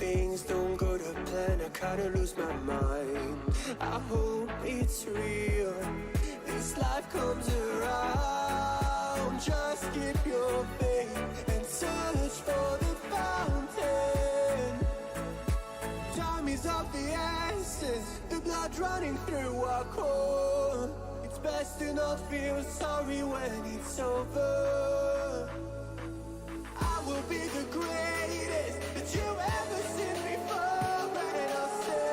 things don't go to plan, I kinda lose my mind. I hope it's real, this life comes around. Just keep your faith and search for the fountain. Time is of the essence, the blood running through our core. It's best to not feel sorry when it's over. I will be the greatest that you ever seen before, and I'll say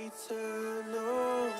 eternal.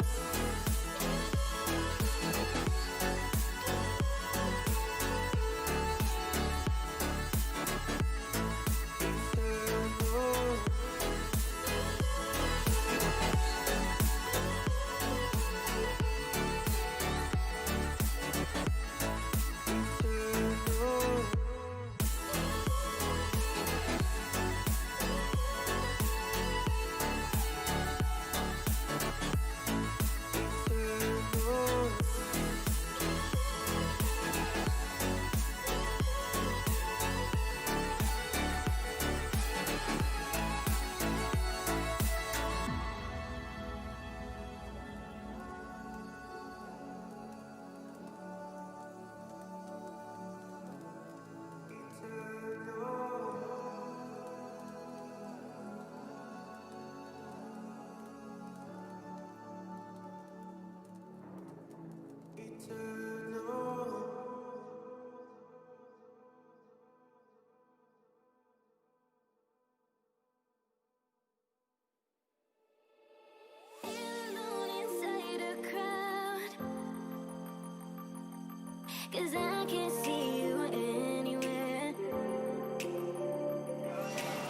Cause I can't see you anywhere.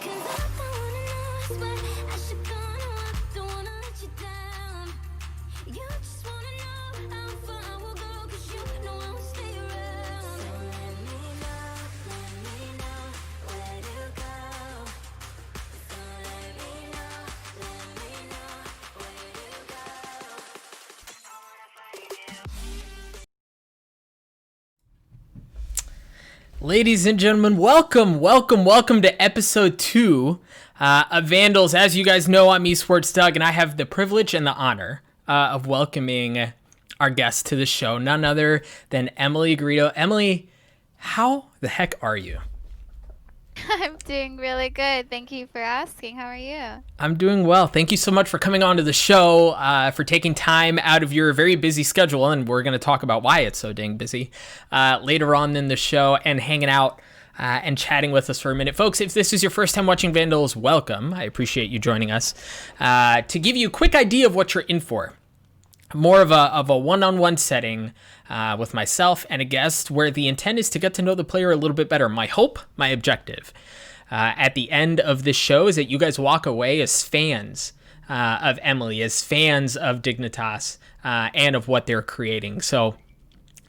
Cause I don't wanna know what I should go. No, I don't wanna let you down. You just wanna know how far I will go. Cause you know I will stay around. So let me know where to go. So let me know where to go. I wanna find you. Ladies and gentlemen, welcome to episode 2 of Vandals. As you guys know, I'm Esports Doug, and I have the privilege and the honor of welcoming our guest to the show, none other than Emmalee Garrido. Emmalee, how the heck are you? I'm doing really good. Thank you for asking. How are you? I'm doing well. Thank you so much for coming on to the show, for taking time out of your very busy schedule, and we're going to talk about why it's so dang busy later on in the show, and hanging out and chatting with us for a minute. Folks, if this is your first time watching Vandals, welcome. I appreciate you joining us. To give you a quick idea of what you're in for, more of a one-on-one setting with myself and a guest, where the intent is to get to know the player a little bit better. My hope, my objective at the end of this show is that you guys walk away as fans of Emmalee, as fans of Dignitas, and of what they're creating. So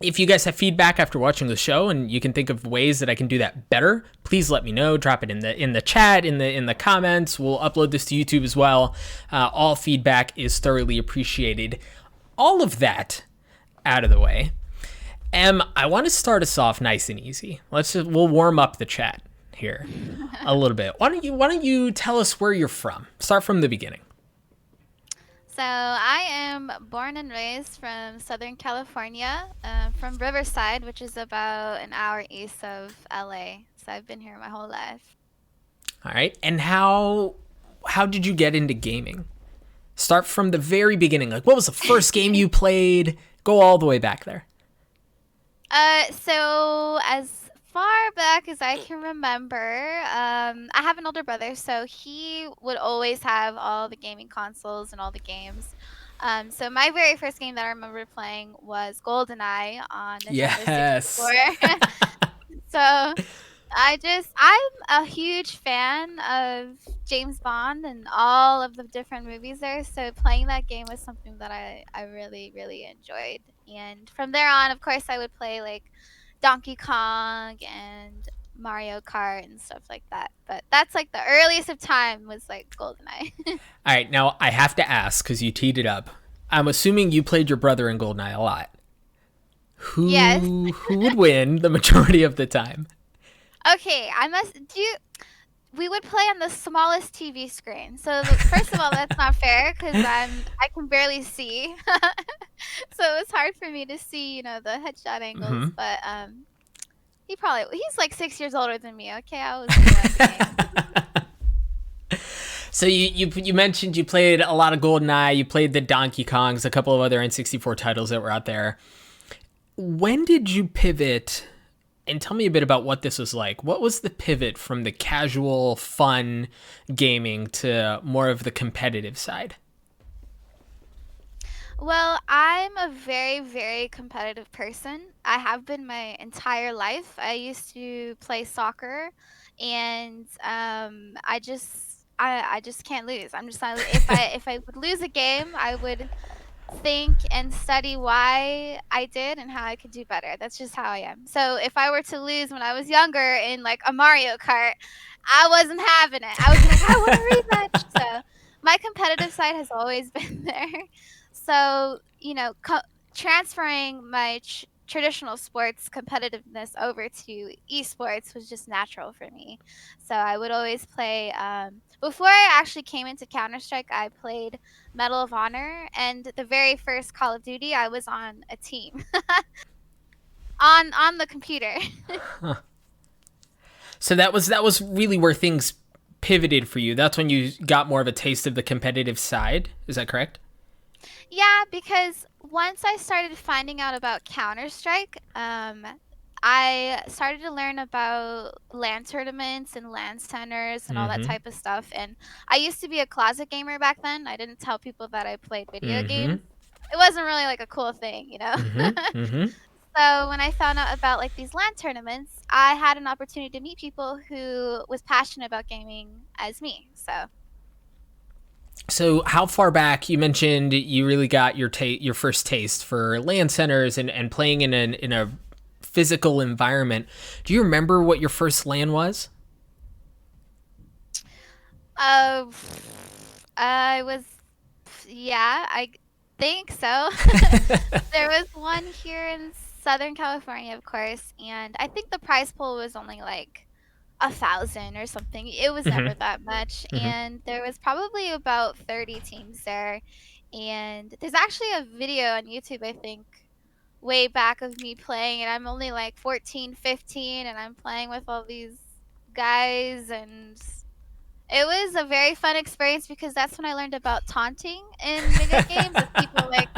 if you guys have feedback after watching the show and you can think of ways that I can do that better, please let me know. Drop it in the chat, in the comments. We'll upload this to YouTube as well. All feedback is thoroughly appreciated. All of that out of the way, I want to start us off nice and easy. We'll warm up the chat here a little bit. Why don't you tell us where you're from? Start from the beginning. So I am born and raised from Southern California, from Riverside, which is about an hour east of LA. So I've been here my whole life. All right. And how did you get into gaming? Start from the very beginning. Like, what was the first game you played? Go all the way back there. So as far back as I can remember, I have an older brother, so he would always have all the gaming consoles and all the games. So my very first game that I remember playing was Goldeneye on Nintendo Yes. 64. So I'm a huge fan of James Bond and all of the different movies there. So playing that game was something that I really, really enjoyed. And from there on, of course, I would play like Donkey Kong and Mario Kart and stuff like that. But that's like the earliest of time was like GoldenEye. All right. Now, I have to ask, because you teed it up. I'm assuming you played your brother in GoldenEye a lot. Yes. Who would win the majority of the time? Okay, I must do. We would play on the smallest TV screen. So first of all, that's not fair because I can barely see, so it's hard for me to see, the headshot angles. Hmm. But he's like 6 years older than me. Okay, I was new at the game. So you mentioned you played a lot of GoldenEye, you played the Donkey Kongs, a couple of other N64 titles that were out there. When did you pivot? And tell me a bit about what this was like. What was the pivot from the casual, fun gaming to more of the competitive side? Well, I'm a very, very competitive person. I have been my entire life. I used to play soccer, and I just can't lose. I'm just not. If I would lose a game, I would think and study why I did and how I could do better. That's just how I am. So if I were to lose when I was younger in like a Mario Kart, I wasn't having it. I was like, I want a rematch. So my competitive side has always been there. So, transferring my traditional sports competitiveness over to esports was just natural for me. So I would always play. Before I actually came into Counter Strike, I played Medal of Honor, and the very first Call of Duty, I was on a team on the computer. So that was really where things pivoted for you. That's when you got more of a taste of the competitive side. Is that correct? Yeah, because once I started finding out about Counter Strike, I started to learn about LAN tournaments and LAN centers and all that Mm-hmm. type of stuff. And I used to be a closet gamer back then. I didn't tell people that I played video Mm-hmm. games. It wasn't really like a cool thing. Mm-hmm. Mm-hmm. So when I found out about like these LAN tournaments, I had an opportunity to meet people who was passionate about gaming as me. So So how far back, you mentioned you really got your first taste for LAN centers and playing in a physical environment. Do you remember what your first LAN was? uh, I was, yeah, I think so. There was one here in Southern California, of course, and I think the prize pool was only like 1,000 or something. It was Mm-hmm. never that much, Mm-hmm. and there was probably about 30 teams there. And there's actually a video on YouTube, I think, way back of me playing, and I'm only like 14, 15, and I'm playing with all these guys, and it was a very fun experience because that's when I learned about taunting in video games of people like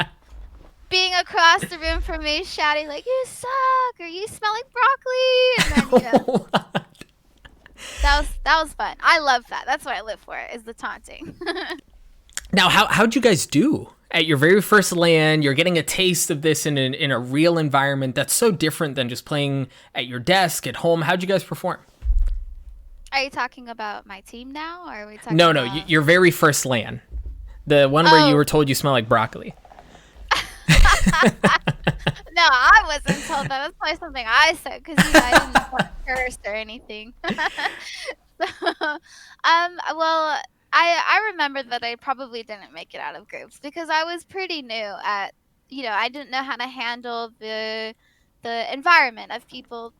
being across the room from me shouting like "You suck" or "You smell like broccoli," and then that was fun. I love that. That's what I live for, is the taunting. Now, how'd you guys do at your very first LAN? You're getting a taste of this in a real environment that's so different than just playing at your desk at home. How'd you guys perform? Are you talking about my team now, or are we talking No, no, about? your very first LAN, the one where you Oh were told you smell like broccoli. no, I wasn't told that. That's probably something I said because I didn't want to curse or anything. So, well, I remember that I probably didn't make it out of groups because I was pretty new at, I didn't know how to handle the environment of people,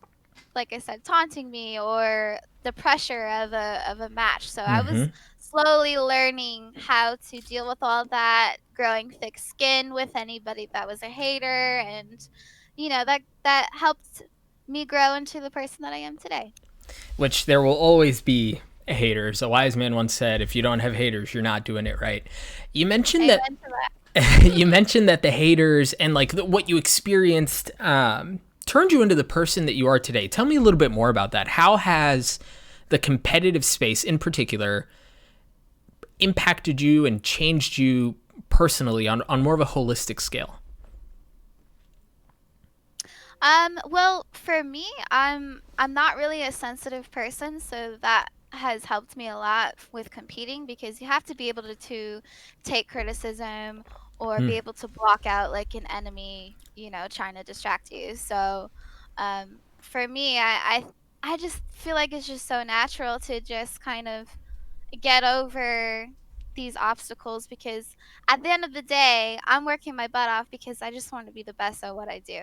like I said, taunting me or the pressure of a match. So I was Mm-hmm. slowly learning how to deal with all that, growing thick skin with anybody that was a hater, and that helped me grow into the person that I am today. Which there will always be haters. A wise man once said, "If you don't have haters, you're not doing it right." You mentioned that Amen to that. you mentioned that the haters and like what you experienced turned you into the person that you are today. Tell me a little bit more about that. How has the competitive space in particular impacted you and changed you personally on more of a holistic scale? Well, for me, I'm not really a sensitive person, so that has helped me a lot with competing because you have to be able to take criticism or Hmm. be able to block out like an enemy, trying to distract you. So, for me, I just feel like it's just so natural to just kind of get over these obstacles because at the end of the day, I'm working my butt off because I just want to be the best at what I do.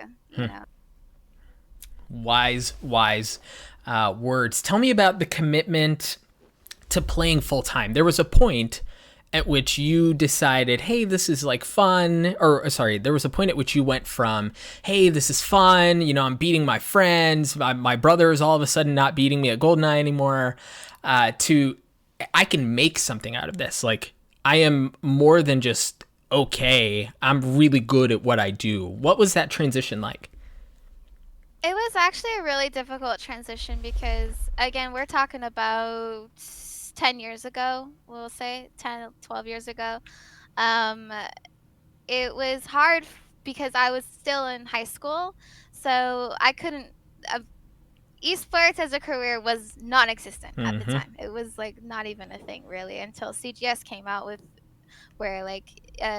Wise, wise. words. Tell me about the commitment to playing full time. There was a point at which you decided, hey, this is like fun, or sorry, there was a point at which you went from, hey, this is fun, you know, I'm beating my friends, my brother is all of a sudden not beating me at Goldeneye anymore, to I can make something out of this. Like, I am more than just okay, I'm really good at what I do. What was that transition like? It was actually a really difficult transition because, again, we're talking about 10 years ago, we'll say 10, 12 years ago. Um, it was hard because I was still in high school, so I couldn't. Uh, Esports as a career was non-existent at the time. It was like not even a thing really until CGS came out with where like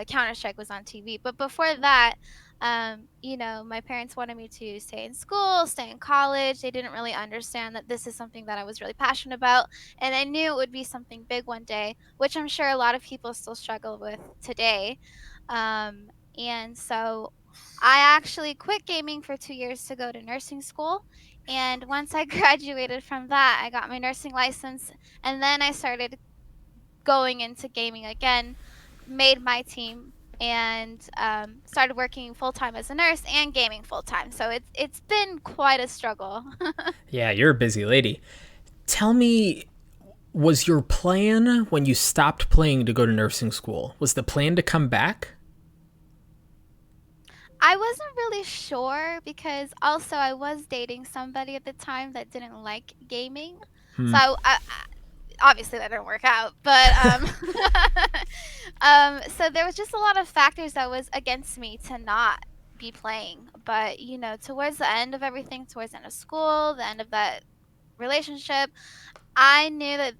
Counter-Strike was on TV. But before that, you know, my parents wanted me to stay in school, stay in college. They didn't really understand that this is something that I was really passionate about. And I knew it would be something big one day, which I'm sure a lot of people still struggle with today. And so I actually quit gaming for 2 years to go to nursing school. And once I graduated from that, I got my nursing license. And then I started going into gaming again, made my team, and started working full time as a nurse and gaming full time. So it's been quite a struggle. Yeah, you're a busy lady. Tell me, was your plan when you stopped playing to go to nursing school, was the plan to come back? I wasn't really sure because also I was dating somebody at the time that didn't like gaming. So obviously that didn't work out, but so there was just a lot of factors that was against me to not be playing. But you know, towards the end of everything, towards the end of school, the end of that relationship, I knew that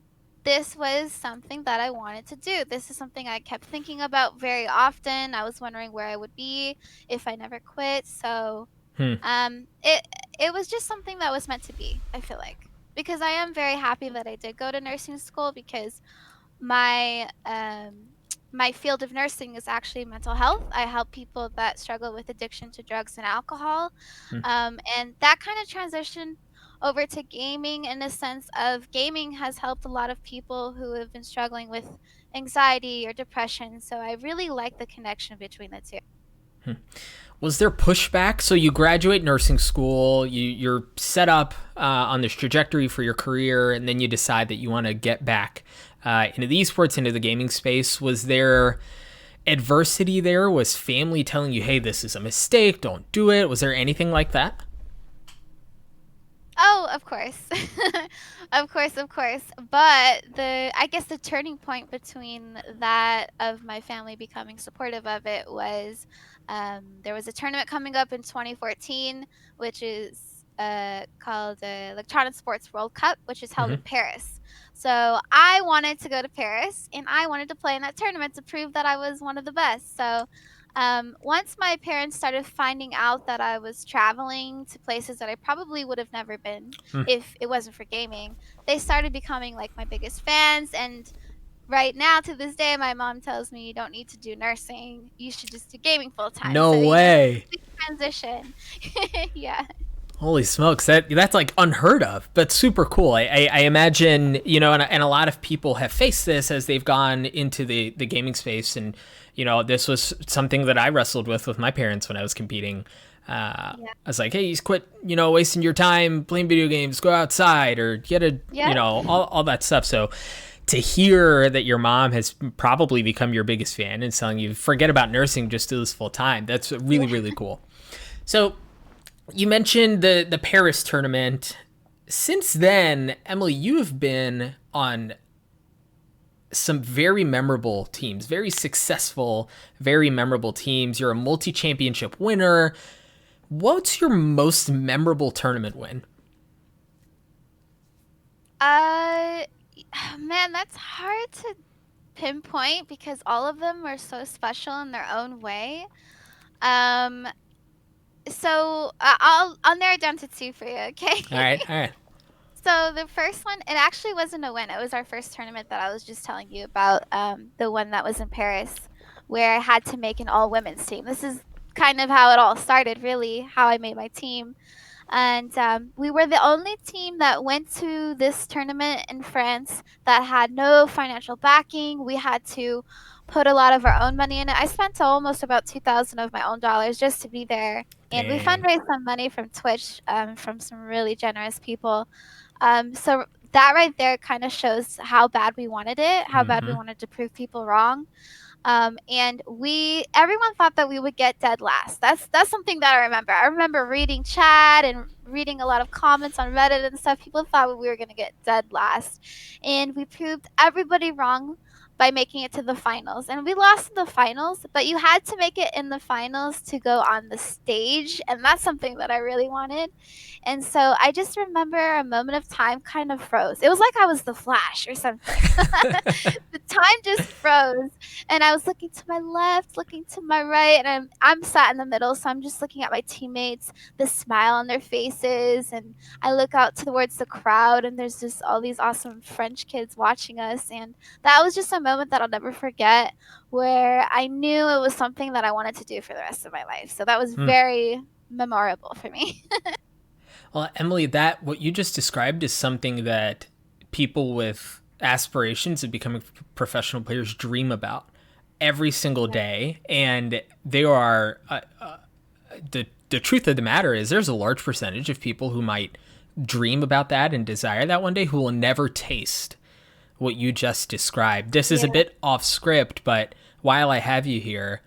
this was something that I wanted to do. This is something I kept thinking about very often. I was wondering where I would be if I never quit. So it was just something that was meant to be, I feel like. Because I am very happy that I did go to nursing school because my my field of nursing is actually mental health. I help people that struggle with addiction to drugs and alcohol. And that kind of transition over to gaming in the sense of gaming has helped a lot of people who have been struggling with anxiety or depression. So I really like the connection between the two. Was there pushback? So you graduate nursing school, you're set up on this trajectory for your career, and then you decide that you want to get back into the esports, into the gaming space. Was there adversity there? Was family telling you, hey, this is a mistake, don't do it? Was there anything like that? Oh, of course. Of course, of course. But I guess the turning point between that of my family becoming supportive of it was there was a tournament coming up in 2014, which is called the Electronic Sports World Cup, which is held in Paris. So I wanted to go to Paris and I wanted to play in that tournament to prove that I was one of the best. So once my parents started finding out that I was traveling to places that I probably would have never been if it wasn't for gaming, they started becoming like my biggest fans. And right now, to this day, my mom tells me you don't need to do nursing; you should just do gaming full time. No so, way. You know, transition. Yeah. Holy smokes, that's like unheard of, but super cool. I imagine, you know, and a lot of people have faced this as they've gone into the gaming space. And, you know, this was something that I wrestled with my parents when I was competing. I was like, hey, you quit, you know, wasting your time playing video games, go outside or get a, you know, all that stuff. So to hear that your mom has probably become your biggest fan and telling you, forget about nursing, just do this full time. That's really, really cool. So you mentioned the Paris tournament. Since then, Emmalee, you have been on some very memorable teams, very successful, very memorable teams. You're a multi-championship winner. What's your most memorable tournament win? Man, that's hard to pinpoint because all of them are so special in their own way. So I'll narrow it down to two for you, okay? All right. So the first one, it actually wasn't a win. It was our first tournament that I was just telling you about, the one that was in Paris, where I had to make an all-women's team. This is kind of how it all started, really, how I made my team. And we were the only team that went to this tournament in France that had no financial backing. We had to put a lot of our own money in it. I spent almost about 2,000 of my own dollars just to be there. And we Dang. fundraised some money from Twitch, from some really generous people. So that right there kind of shows how bad we wanted it, how bad we Mm-hmm. wanted to prove people wrong. And everyone thought that we would get dead last. That's something that I remember. I remember reading chat and reading a lot of comments on Reddit and stuff. People thought we were gonna get dead last, and we proved everybody wrong by making it to the finals. And we lost in the finals, but you had to make it in the finals to go on the stage, and that's something that I really wanted. And so I just remember a moment of time kind of froze. It was like I was the Flash or something. The time just froze, and I was looking to my left, looking to my right, and I'm sat in the middle, so I'm just looking at my teammates, the smile on their faces, and I look out towards the crowd, and there's just all these awesome French kids watching us, and that was just a moment that I'll never forget, where I knew it was something that I wanted to do for the rest of my life. So that was very memorable for me. Well, Emmalee, that what you just described is something that people with aspirations of becoming professional players dream about every single day, and they are the truth of the matter is there's a large percentage of people who might dream about that and desire that one day who will never taste what you just described. This is a bit off script, but while I have you here,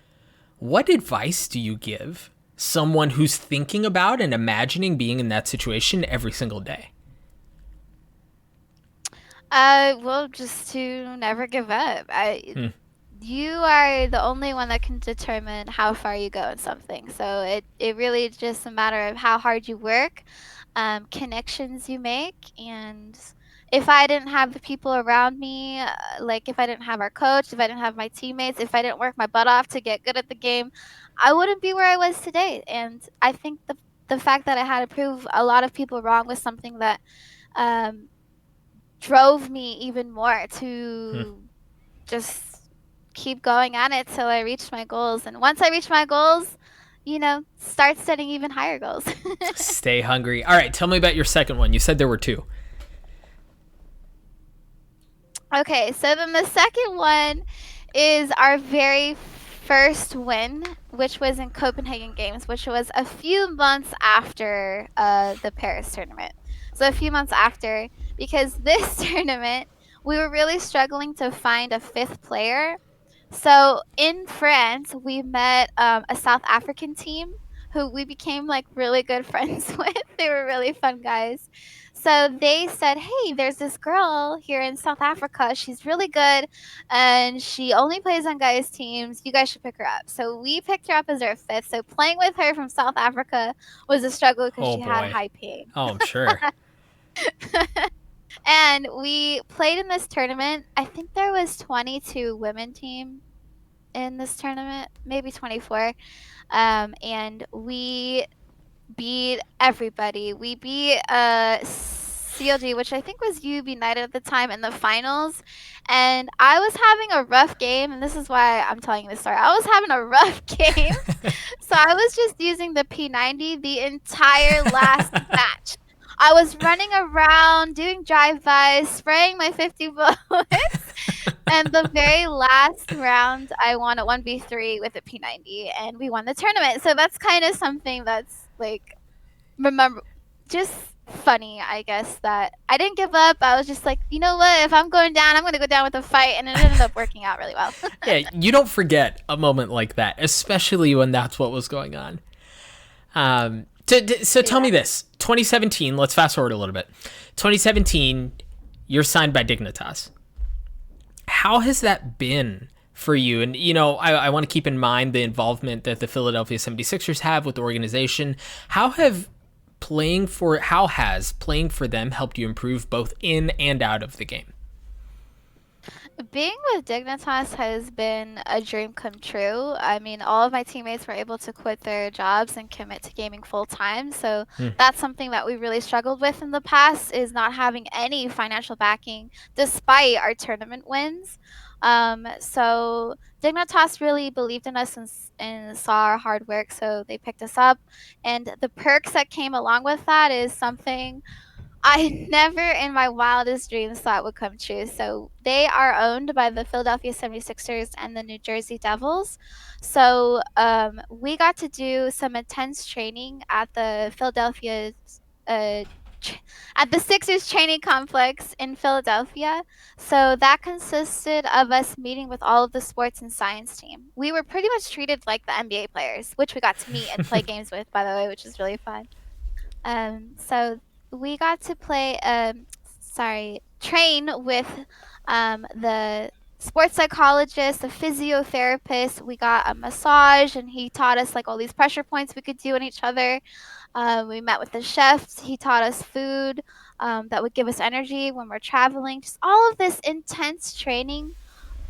what advice do you give someone who's thinking about and imagining being in that situation every single day? Well, just to never give up. You are the only one that can determine how far you go in something. So it really is just a matter of how hard you work, connections you make, and if I didn't have the people around me, like if I didn't have our coach, if I didn't have my teammates, if I didn't work my butt off to get good at the game, I wouldn't be where I was today. And I think the fact that I had to prove a lot of people wrong was something that um, drove me even more to just keep going at it till I reached my goals. And once I reached my goals, start setting even higher goals. Stay hungry. All right, tell me about your second one. You said there were two. Okay, so then the second one is our very first win, which was in Copenhagen Games, which was a few months after the Paris tournament. So a few months after, because this tournament, we were really struggling to find a fifth player. So in France, we met a South African team who we became like really good friends with. They were really fun guys. So they said, "Hey, there's this girl here in South Africa. She's really good, and she only plays on guys' teams. You guys should pick her up." So we picked her up as our fifth. So playing with her from South Africa was a struggle because Oh she had boy. high ping. Oh, I'm sure. And we played in this tournament. I think there was 22 women team in this tournament, maybe 24. And we beat everybody. We beat CLG, which I think was UB United at the time, in the finals. And I was having a rough game, and this is why I'm telling you this story. I was having a rough game. So I was just using the P90 the entire last match. I was running around, doing drive-bys, spraying my 50 bullets. And the very last round, I won a 1v3 with a P90, and we won the tournament. So that's kind of something that's like, remember, just funny, I guess, that I didn't give up. I was just like, you know what? If I'm going down, I'm going to go down with a fight, and it ended up working out really well. Yeah, you don't forget a moment like that, especially when that's what was going on. So tell me this. 2017, let's fast forward a little bit. 2017, you're signed by Dignitas. How has that been for you? And, I want to keep in mind the involvement that the Philadelphia 76ers have with the organization. How has playing for them helped you improve both in and out of the game? Being with Dignitas has been a dream come true. I mean, all of my teammates were able to quit their jobs and commit to gaming full time. So that's something that we really struggled with in the past, is not having any financial backing despite our tournament wins. So Dignitas really believed in us and saw our hard work, so they picked us up. And the perks that came along with that is something I never in my wildest dreams thought would come true. So they are owned by the Philadelphia 76ers and the New Jersey Devils. So we got to do some intense training at the uh, at the Sixers training complex in Philadelphia. So that consisted of us meeting with all of the sports and science team. We were pretty much treated like the NBA players, which we got to meet and play games with, by the way, which is really fun. So we got to train with the sports psychologist, the physiotherapist. We got a massage, and he taught us like all these pressure points we could do on each other. We met with the chefs. He taught us food that would give us energy when we're traveling. Just all of this intense training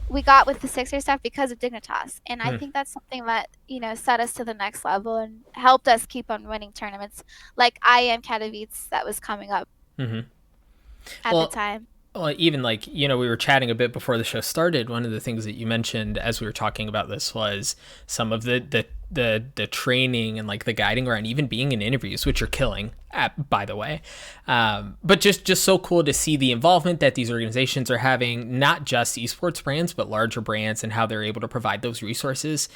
we got with the Sixers staff because of Dignitas. And I think that's something that, set us to the next level and helped us keep on winning tournaments like IM Katowice that was coming up at the time. Well, even like, we were chatting a bit before the show started. One of the things that you mentioned as we were talking about this was some of the training and like the guiding around even being in interviews, which are killing, by the way. But just so cool to see the involvement that these organizations are having, not just esports brands, but larger brands, and how they're able to provide those resources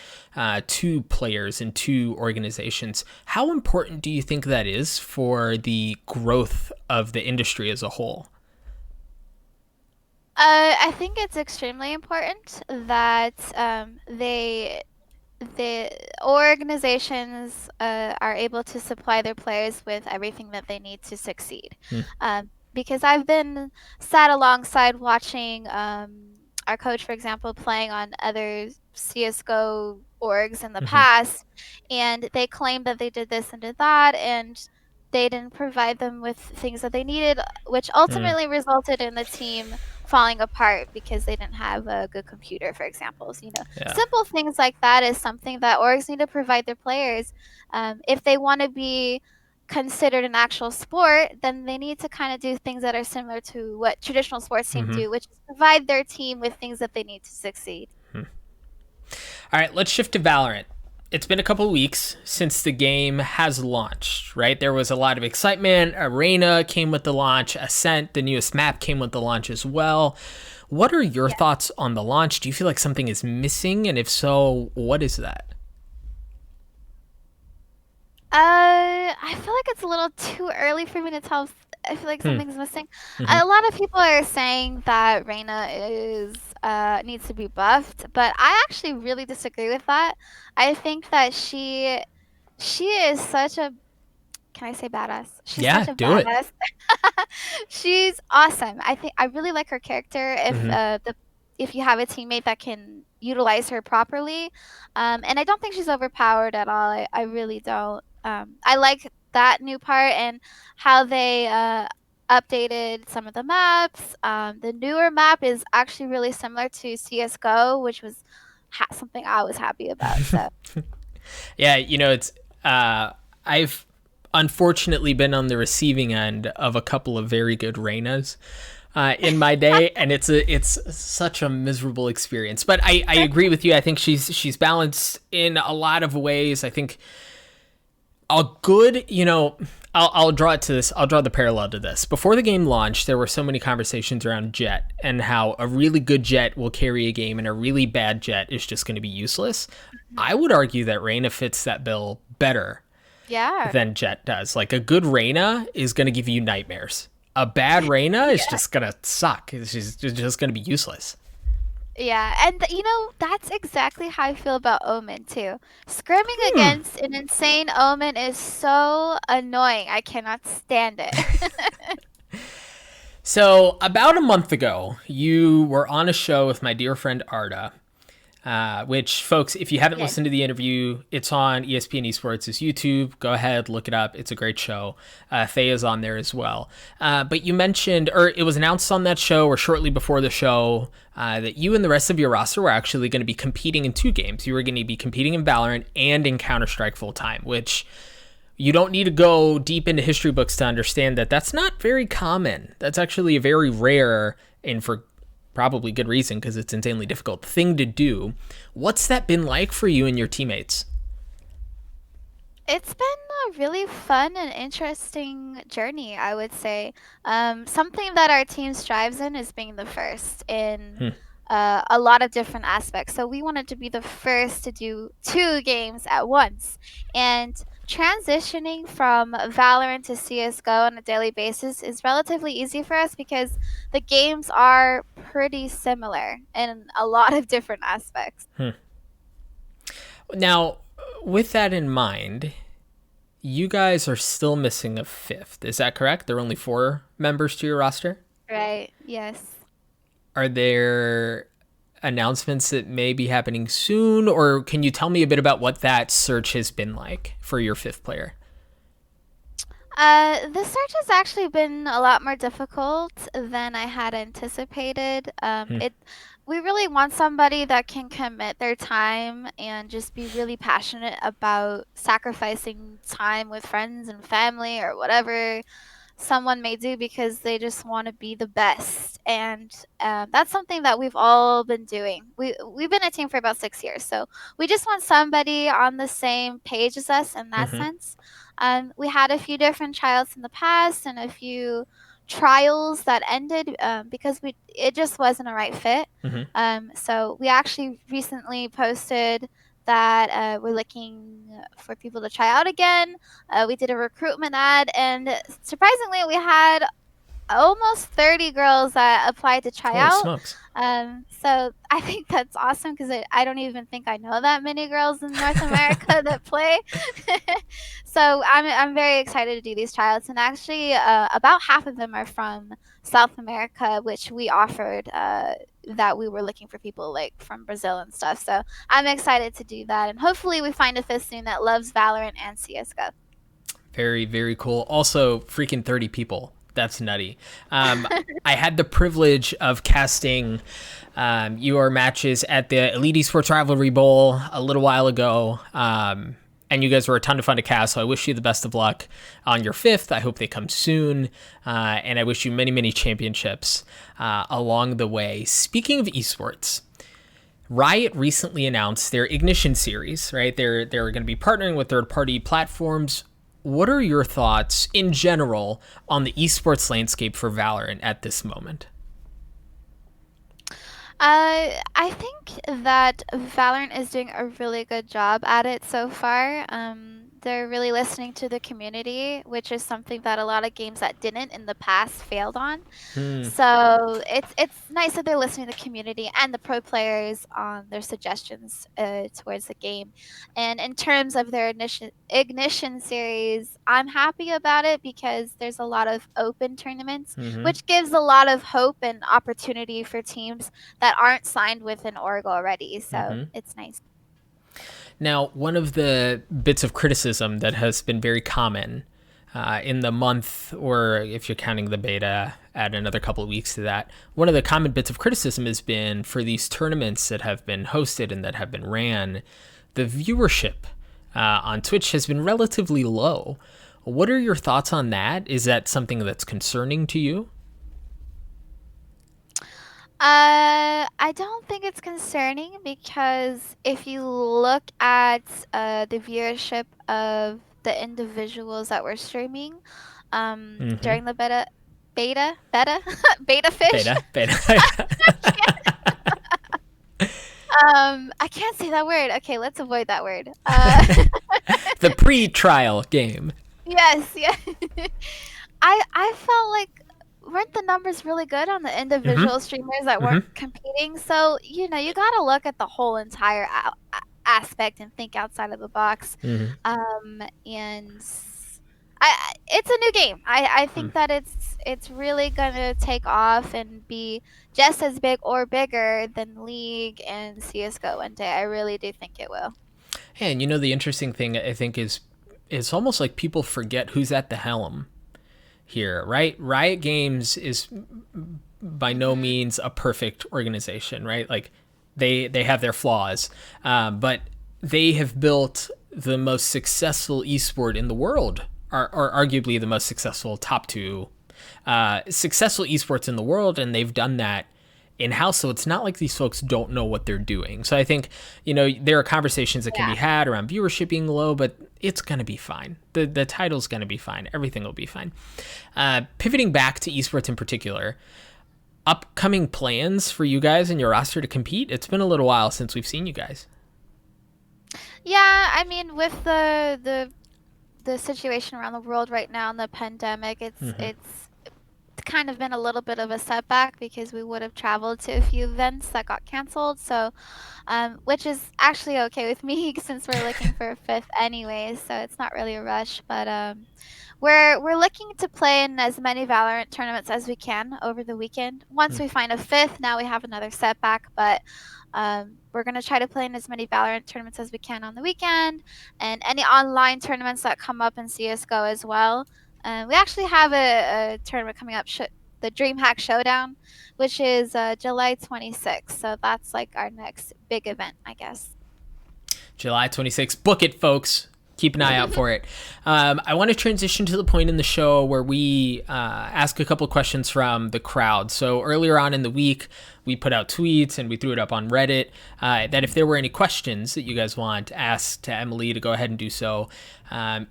to players and to organizations. How important do you think that is for the growth of the industry as a whole? I think it's extremely important that the organizations are able to supply their players with everything that they need to succeed. Because I've been sat alongside watching our coach, for example, playing on other CSGO orgs in the past, and they claimed that they did this and did that, and they didn't provide them with things that they needed, which ultimately resulted in the team falling apart because they didn't have a good computer, for example. So, simple things like that is something that orgs need to provide their players. If they want to be considered an actual sport, then they need to kind of do things that are similar to what traditional sports teams do, which is provide their team with things that they need to succeed. All right, let's shift to Valorant. It's been a couple of weeks since the game has launched, right? There was a lot of excitement. Rayna came with the launch. Ascent, the newest map, came with the launch as well. What are your thoughts on the launch? Do you feel like something is missing? And if so, what is that? I feel like it's a little too early for me to tell. I feel like something's missing. A lot of people are saying that Rayna is needs to be buffed, but I actually really disagree with that. I think that she is such a, can I say badass? She's such a do it. badass. She's awesome. I really like her character. If you have a teammate that can utilize her properly, and I don't think she's overpowered at all. I really don't. I like that new part and how they updated some of the maps. The newer map is actually really similar to CSGO, which was something I was happy about. So. Yeah, it's I've unfortunately been on the receiving end of a couple of very good Raynas in my day, and it's such a miserable experience. But I agree with you. I think she's balanced in a lot of ways. I think a good, I'll draw it to this. I'll draw the parallel to this. Before the game launched, there were so many conversations around Jett and how a really good Jett will carry a game and a really bad Jett is just going to be useless. I would argue that Rayna fits that bill better than Jett does. Like, a good Rayna is going to give you nightmares. A bad Rayna is just going to suck. She's just going to be useless. Yeah, and that's exactly how I feel about Omen too. Scrimming against an insane Omen is so annoying. I cannot stand it. So about a month ago, you were on a show with my dear friend Arta, which, folks, if you haven't listened to the interview, it's on ESPN Esports' YouTube. Go ahead, look it up. It's a great show. Thea's on there as well. But you mentioned, or it was announced on that show or shortly before the show, that you and the rest of your roster were actually going to be competing in 2 games. You were going to be competing in Valorant and in Counter-Strike full-time, which you don't need to go deep into history books to understand that that's not very common. That's actually a very rare, and for probably good reason because it's insanely difficult thing to do. What's that been like for you and your teammates? It's been a really fun and interesting journey, I would say. Something that our team strives in is being the first in a lot of different aspects. So we wanted to be the first to do 2 games at once. And transitioning from Valorant to CSGO on a daily basis is relatively easy for us because the games are pretty similar in a lot of different aspects. Now, with that in mind, you guys are still missing a 5th. Is that correct? There are only 4 members to your roster? Right, yes. Are there announcements that may be happening soon, or can you tell me a bit about what that search has been like for your 5th player? The search has actually been a lot more difficult than I had anticipated. We really want somebody that can commit their time and just be really passionate about sacrificing time with friends and family or whatever someone may do because they just want to be the best. And that's something that we've all been doing. We've been a team for about 6 years, so we just want somebody on the same page as us in that sense. We had a few different trials in the past and a few trials that ended because it just wasn't a right fit. So we actually recently posted that we're looking for people to try out again. We did a recruitment ad, and surprisingly, we had almost 30 girls that applied to try Holy out. smokes. So I think that's awesome because I don't even think I know that many girls in North America that play. So I'm very excited to do these tryouts, and actually about half of them are from South America, which we offered that we were looking for people like from Brazil and stuff. So I'm excited to do that, and hopefully we find a 5th soon that loves Valorant and CSGO. Very, very cool. Also, freaking 30 people. That's nutty. I had the privilege of casting your matches at the Elite Esports Rivalry Bowl a little while ago. And you guys were a ton of fun to cast, so I wish you the best of luck on your 5th. I hope they come soon. And I wish you many, many championships along the way. Speaking of esports, Riot recently announced their Ignition series, right? They're going to be partnering with third-party platforms. What are your thoughts in general on the esports landscape for Valorant at this moment? I think that Valorant is doing a really good job at it so far. They're really listening to the community, which is something that a lot of games that didn't in the past failed on. So it's nice that they're listening to the community and the pro players on their suggestions towards the game. And in terms of their Ignition series, I'm happy about it because there's a lot of open tournaments, which gives a lot of hope and opportunity for teams that aren't signed with an org already. So it's nice. Now, one of the bits of criticism that has been very common in the month, or if you're counting the beta, add another couple of weeks to that, one of the common bits of criticism has been for these tournaments that have been hosted and that have been ran, the viewership on Twitch has been relatively low. What are your thoughts on that? Is that something that's concerning to you? I don't think it's concerning because if you look at the viewership of the individuals that were streaming during the beta fish. I can't say that word. Okay, let's avoid that word. The pre-trial game. Yes, yeah. I felt like weren't the numbers really good on the individual streamers that weren't competing? So, you gotta look at the whole entire aspect and think outside of the box. And it's a new game. I think that it's really gonna take off and be just as big or bigger than League and CSGO one day. I really do think it will. And the interesting thing I think is it's almost like people forget who's at the helm here, right? Riot Games is by no means a perfect organization, right? Like they have their flaws, but they have built the most successful esport in the world, or arguably the most successful top 2 successful esports in the world, and they've done that in-house, so it's not like these folks don't know what they're doing. So I think, you know, there are conversations that can be had around viewership being low, but it's going to be fine. The title's going to be fine. Everything will be fine. Pivoting back to esports in particular, upcoming plans for you guys and your roster to compete? It's been a little while since we've seen you guys. Yeah, I mean, with the situation around the world right now and the pandemic, it's kind of been a little bit of a setback because we would have traveled to a few events that got canceled. So, which is actually okay with me since we're looking for a fifth anyways. So it's not really a rush, but we're looking to play in as many Valorant tournaments as we can over the weekend. Once we find a fifth, now we have another setback, but we're going to try to play in as many Valorant tournaments as we can on the weekend, and any online tournaments that come up in CSGO as well. We actually have a tournament coming up, the DreamHack Showdown, which is July 26th. So that's like our next big event, I guess. July 26th. Book it, folks. Keep an eye out for it. I want to transition to the point in the show where we ask a couple questions from the crowd. So earlier on in the week, we put out tweets and we threw it up on Reddit that if there were any questions that you guys want asked to Emmalee, to go ahead and do so.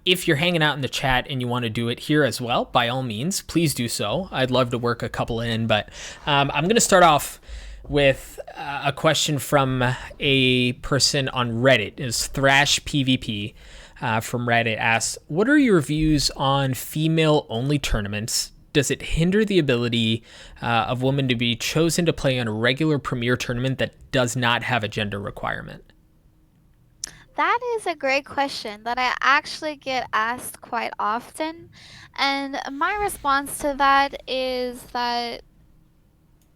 If you're hanging out in the chat and you want to do it here as well, by all means, please do so. I'd love to work a couple in, but I'm going to start off with a question from a person on Reddit. It's Thrash PvP. From Reddit asks, what are your views on female-only tournaments? Does it hinder the ability of women to be chosen to play on a regular premier tournament that does not have a gender requirement? That is a great question that I actually get asked quite often. And my response to that is that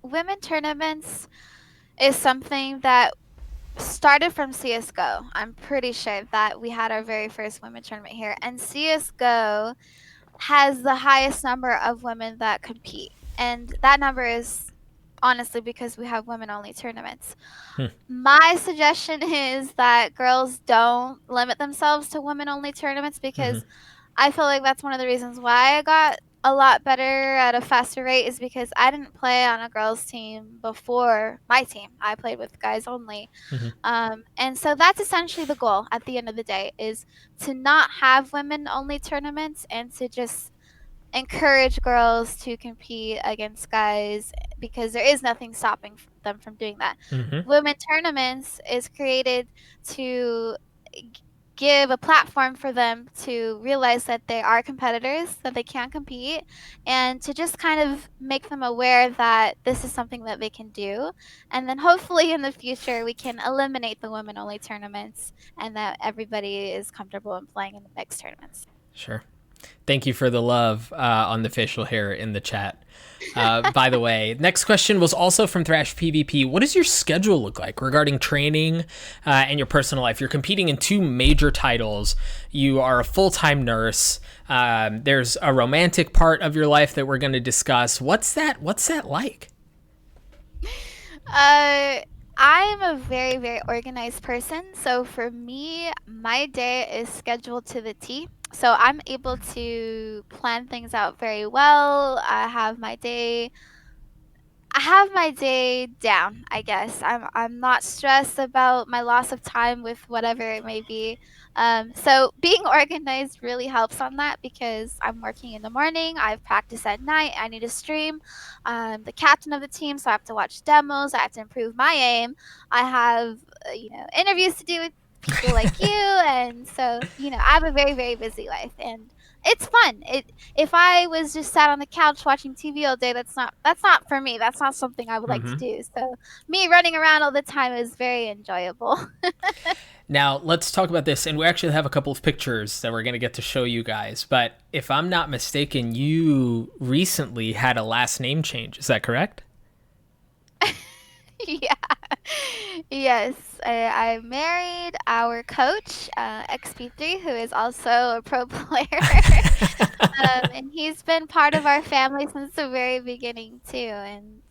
women tournaments is something that started from CSGO. I'm pretty sure that we had our very first women tournament here, and CSGO has the highest number of women that compete, and that number is honestly because we have women only tournaments. My suggestion is that girls don't limit themselves to women only tournaments, because I feel like that's one of the reasons why I got a lot better at a faster rate, is because I didn't play on a girls team before my team. I played with guys only. And so that's essentially the goal at the end of the day, is to not have women only tournaments and to just encourage girls to compete against guys, because there is nothing stopping them from doing that. Women tournaments is created to give a platform for them to realize that they are competitors, that they can compete, and to just kind of make them aware that this is something that they can do. And then hopefully in the future we can eliminate the women only tournaments and that everybody is comfortable in playing in the mixed tournaments. Sure. Thank you for the love on the facial hair in the chat. By the way, next question was also from Thrash PvP. What does your schedule look like regarding training and your personal life? You're competing in 2 major titles. You are a full-time nurse. There's a romantic part of your life that we're going to discuss. What's that like? I'm a very, very organized person. So for me, my day is scheduled to the T. So I'm able to plan things out very well. I have my day down, I guess. I'm not stressed about my loss of time with whatever it may be. So being organized really helps on that, because I'm working in the morning, I have practice at night, I need to stream. I'm the captain of the team, so I have to watch demos, I have to improve my aim. I have interviews to do with people like you, and so I have a very, very busy life, and it's fun. If I was just sat on the couch watching TV all day, that's not for me. That's not something I would like to do. So me running around all the time is very enjoyable. Now let's talk about this, and we actually have a couple of pictures that we're going to get to show you guys. But if I'm not mistaken, you recently had a last name change. Is that correct? Yeah. Yes, I married our coach, XP3, who is also a pro player. And he's been part of our family since the very beginning too. And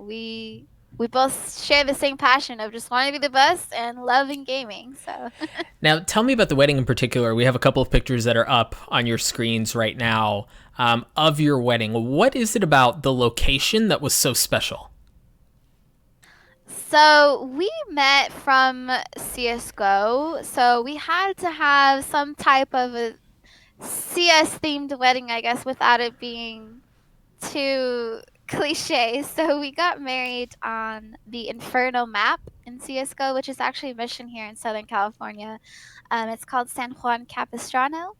we both share the same passion of just wanting to be the best and loving gaming. So now tell me about the wedding in particular. We have a couple of pictures that are up on your screens right now of your wedding. What is it about the location that was so special? So we met from CS:GO. So we had to have some type of a CS themed wedding, I guess, without it being too cliche. So we got married on the Inferno map in CS:GO, which is actually a mission here in Southern California. It's called San Juan Capistrano,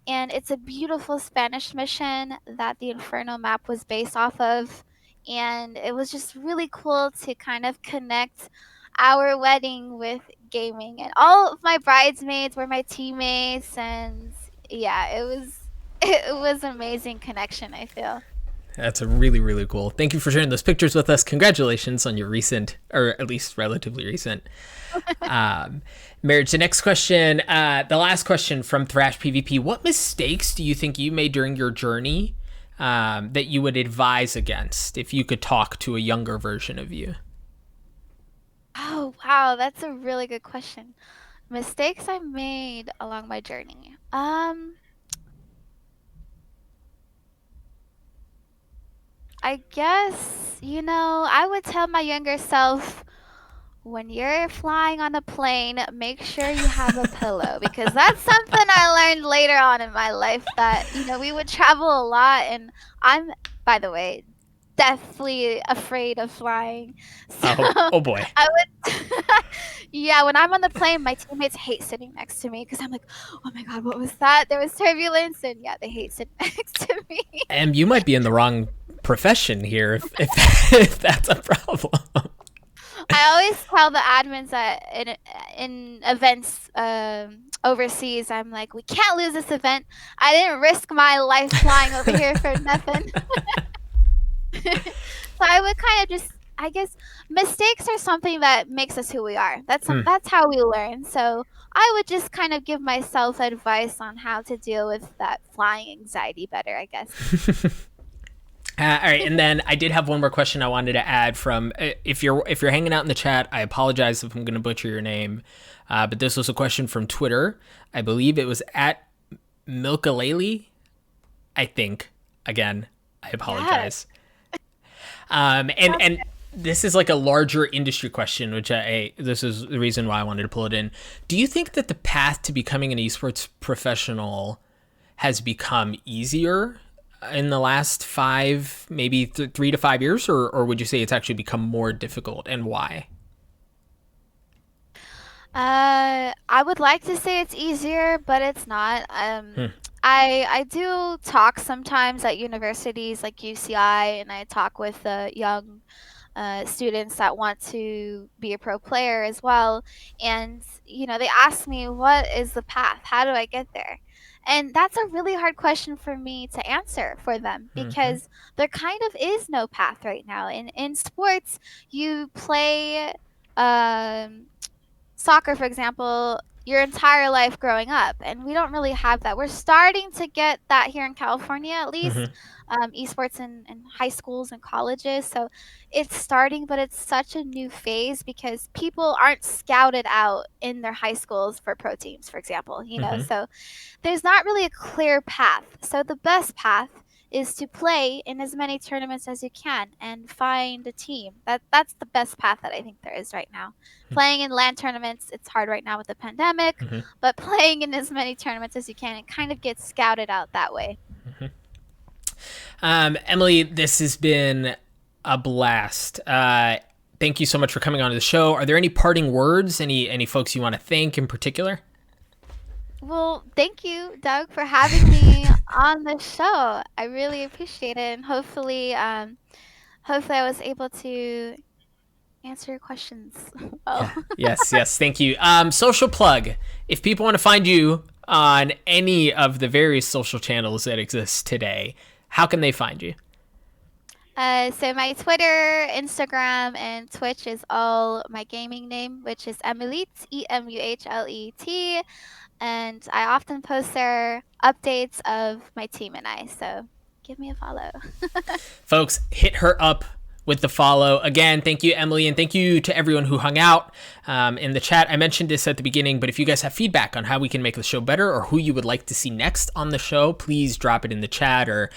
and it's a beautiful Spanish mission that the Inferno map was based off of. And it was just really cool to kind of connect our wedding with gaming. And all of my bridesmaids were my teammates, and yeah, it was it was an amazing connection, I feel. That's a really, really cool. Thank you for sharing those pictures with us. Congratulations on your recent, or at least relatively recent, marriage. The next question, the last question from Thrash PvP. What mistakes do you think you made during your journey that you would advise against if you could talk to a younger version of you? Oh, wow, that's a really good question. Mistakes I made along my journey. I guess, I would tell my younger self, when you're flying on a plane, make sure you have a pillow, because that's something I learned later on in my life, that, we would travel a lot, and I'm, by the way, deathly afraid of flying. So Oh boy. I would, yeah, when I'm on the plane, my teammates hate sitting next to me because I'm like, oh my God, what was that? There was turbulence, and yeah, they hate sitting next to me. And you might be in the wrong profession here if that's a problem. I always tell the admins that in events overseas, I'm like, we can't lose this event. I didn't risk my life flying over here for nothing. So I would kind of just, I guess, mistakes are something that makes us who we are. That's how we learn. So I would just kind of give myself advice on how to deal with that flying anxiety better, I guess. All right, and then I did have one more question I wanted to add from if you're hanging out in the chat. I apologize if I'm going to butcher your name, but this was a question from Twitter. I believe it was at Milkaleli. I think, again, I apologize. And this is like a larger industry question, which this is the reason why I wanted to pull it in. Do you think that the path to becoming an esports professional has become easier in the last 5, maybe 3 to 5 years, or would you say it's actually become more difficult, and why? I would like to say it's easier, but it's not. I do talk sometimes at universities like UCI, and I talk with young students that want to be a pro player as well. And, they ask me, what is the path? How do I get there? And that's a really hard question for me to answer for them, because there kind of is no path right now. In sports, you play soccer, for example, your entire life growing up, and we don't really have that. We're starting to get that here in California, at least. Esports in high schools and colleges, so it's starting, but it's such a new phase because people aren't scouted out in their high schools for pro teams, for example, so there's not really a clear path. So the best path is to play in as many tournaments as you can and find a team. That's the best path that I think there is right now. Playing in LAN tournaments, it's hard right now with the pandemic, but playing in as many tournaments as you can and kind of get scouted out that way. Emmalee, this has been a blast. Thank you so much for coming on to the show. Are there any parting words? Any folks you want to thank in particular? Well, thank you, Doug, for having me on the show. I really appreciate it, and hopefully I was able to answer your questions well. Yeah. Yes. Thank you. Social plug. If people want to find you on any of the various social channels that exist today, how can they find you? So my Twitter, Instagram, and Twitch is all my gaming name, which is Emmuhleet, EMUHLET. And I often post there updates of my team and I. So give me a follow. Folks, hit her up with the follow. Again, thank you, Emmalee, and thank you to everyone who hung out in the chat. I mentioned this at the beginning, but if you guys have feedback on how we can make the show better or who you would like to see next on the show, please drop it in the chat, or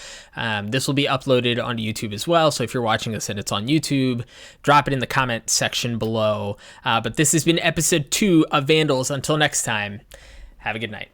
this will be uploaded onto YouTube as well. So if you're watching this and it's on YouTube, drop it in the comment section below. But this has been episode 2 of Vandals. Until next time, have a good night.